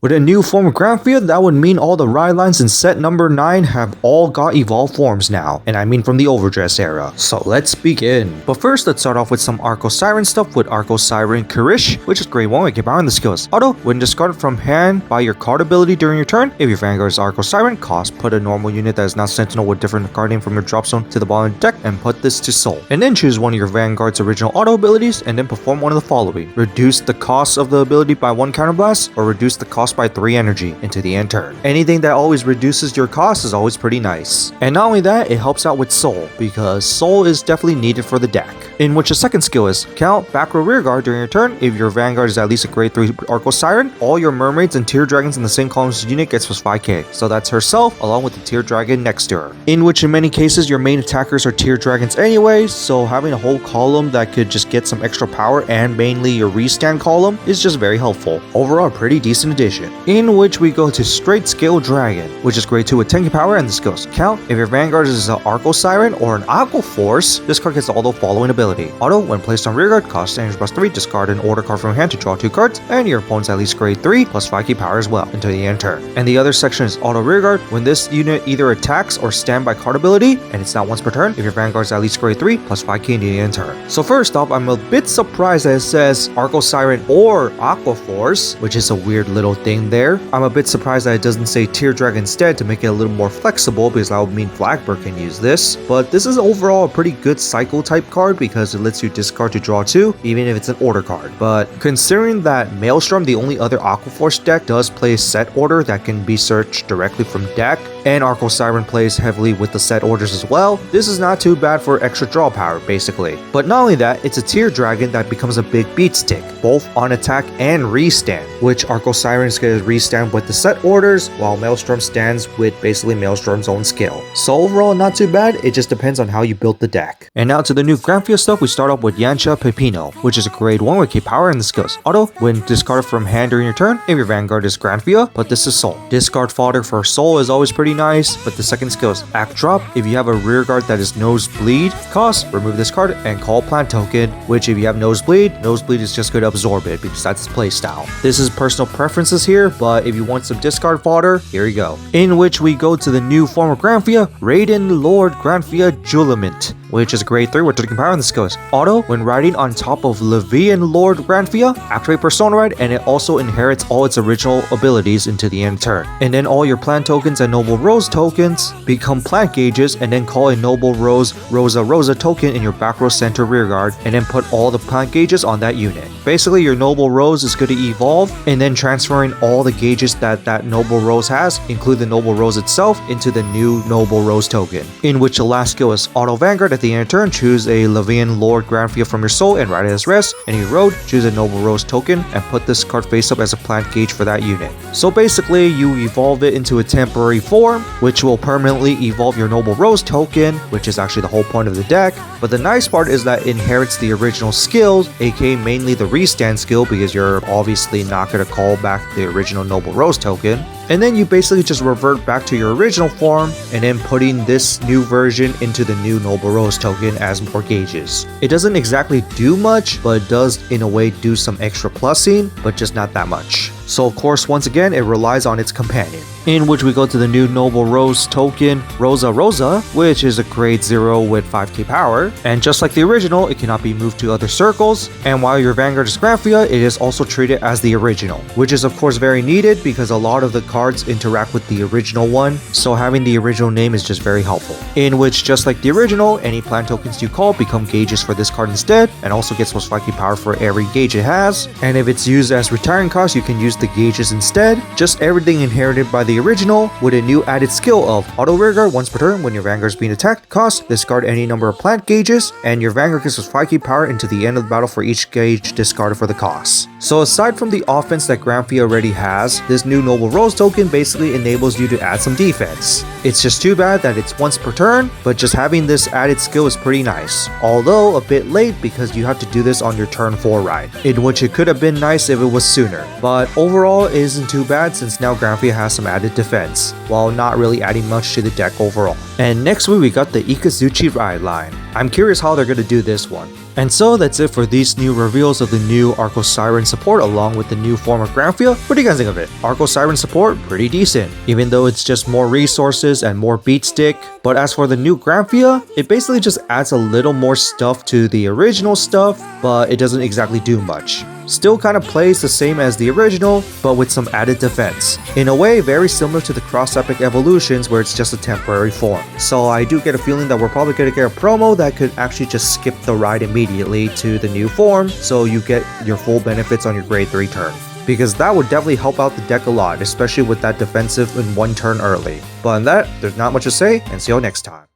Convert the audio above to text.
With a new form of Granfia, that would mean all the ride lines in set number 9 have all got evolved forms now, and I mean from the overdress era. So let's begin. But first, let's start off with some Argo Siren stuff with Argo Siren Karish, which is grade 1 with power and the skills. Auto, when discarded from hand by your card ability during your turn, if your Vanguard is Argo Siren, cost put a normal unit that is not Sentinel with different card name from your drop zone to the bottom of the deck and put this to Soul. And then choose one of your Vanguard's original auto abilities and then perform one of the following. Reduce the cost of the ability by 1 counterblast or reduce the cost by 3 energy into the end turn. Anything that always reduces your cost is always pretty nice. And not only that, it helps out with Soul, because Soul is definitely needed for the deck. In which the second skill is count back row rear guard during your turn. If your Vanguard is at least a grade 3 Argo Siren, all your mermaids and tier dragons in the same column as the unit gets plus 5k. So that's herself along with the tier dragon next to her. In which in many cases your main attackers are tier dragons anyway, so having a whole column that could just get some extra power and mainly your restand column is just very helpful. Overall, a pretty decent addition. In which we go to straight scale dragon, which is grade 2 with 10k power and the skills. Count, if your Vanguard is an Argo Siren or an Aqua Force, this card gets all the following ability. Auto, when placed on rearguard, cost energy plus 3, discard an order card from hand to draw 2 cards, and your opponent's at least grade 3 plus 5k power as well until the end turn. And the other section is auto rearguard, when this unit either attacks or standby card ability, and it's not once per turn, if your Vanguard is at least grade 3 plus 5k in the end turn. So first off, I'm a bit surprised that it says Argo Siren or Aqua Force, which is a weird little thing there. I'm a bit surprised that it doesn't say Tier Dragon instead to make it a little more flexible, because that would mean Flagburg can use this. But this is overall a pretty good cycle type card because it lets you discard to draw 2, even if it's an order card. But considering that Maelstrom, the only other Aqua Force deck, does play set order that can be searched directly from deck, and Argo Siren plays heavily with the set orders as well, this is not too bad for extra draw power basically. But not only that, it's a tier dragon that becomes a big beat stick, both on attack and restand, which Argo Siren is going to restand with the set orders, while Maelstrom stands with basically Maelstrom's own skill. So overall, not too bad, it just depends on how you build the deck. And now to the new Granfia stuff, we start off with Yancha Pepino, which is a grade 1 with power and the skills. Auto, when discarded from hand during your turn, if your Vanguard is Granfia, put this to Soul. Discard fodder for Soul is always pretty nice, but the second skill is Act Drop. If you have a rearguard that is Nosebleed, cost, remove this card and call plant token, which if you have Nosebleed is just going to absorb it because that's its playstyle. This is personal preferences here, but if you want some discard fodder, here you go. In which we go to the new form of Granfia, Raiden Lord Granfia Juliment, which is grade 3 with 30 power and the skills. Auto, when riding on top of Levian Lord Granfia, activate Persona Ride, and it also inherits all its original abilities into the end turn. And then all your plant tokens and Noble Rose tokens become plant gauges, and then call a Noble Rose Rosa token in your back row center rearguard, and then put all the plant gauges on that unit. Basically, your Noble Rose is going to evolve, and then transferring all the gauges that Noble Rose has, include the Noble Rose itself, into the new Noble Rose token. In which the last skill is Auto Vanguard. At the end of turn, choose a Levian Lord Granfia from your soul and ride it as rest. And if you road, choose a Noble Rose token and put this card face up as a plant gauge for that unit. So basically, you evolve it into a temporary form, which will permanently evolve your Noble Rose token, which is actually the whole point of the deck. But the nice part is that it inherits the original skills, aka mainly the restand skill, because you're obviously not going to call back the original Noble Rose token. And then you basically just revert back to your original form, and then putting this new version into the new Noble Rose token as more gauges. It doesn't exactly do much, but it does in a way do some extra plussing, but just not that much. So of course, once again, it relies on its companion. In which we go to the new Noble Rose token, Rosa, which is a grade 0 with 5k power. And just like the original, it cannot be moved to other circles. And while your Vanguard is Granfia, it is also treated as the original, which is of course very needed because a lot of the cards interact with the original one. So having the original name is just very helpful. In which, just like the original, any plant tokens you call become gauges for this card instead, and also gets plus 5k power for every gauge it has. And if it's used as retiring cost, you can use the gauges instead. Just everything inherited by the original, with a new added skill of auto rearguard once per turn when your Vanguard is being attacked. Cost, discard any number of plant gauges, and your Vanguard gets plus 5k power into the end of the battle for each gauge discarded for the cost. So aside from the offense that Granfia already has, this new Noble Rose token basically enables you to add some defense. It's just too bad that it's once per turn, but just having this added skill is pretty nice. Although a bit late because you have to do this on your turn 4 ride, in which it could have been nice if it was sooner. But overall, it isn't too bad since now Granfia has some added defense, while not really adding much to the deck overall. And next week we got the Ikazuchi ride line. I'm curious how they're going to do this one. And so that's it for these new reveals of the new Argo Siren support along with the new form of Granfia. What do you guys think of it? Argo Siren support, pretty decent, even though it's just more resources and more beat stick. But as for the new Granfia, it basically just adds a little more stuff to the original stuff, but it doesn't exactly do much. Still kind of plays the same as the original, but with some added defense. In a way, very similar to the cross-epic evolutions where it's just a temporary form. So I do get a feeling that we're probably going to get a promo that could actually just skip the ride immediately to the new form, so you get your full benefits on your grade 3 turn. Because that would definitely help out the deck a lot, especially with that defensive in 1 turn early. But on that, there's not much to say, and see you all next time.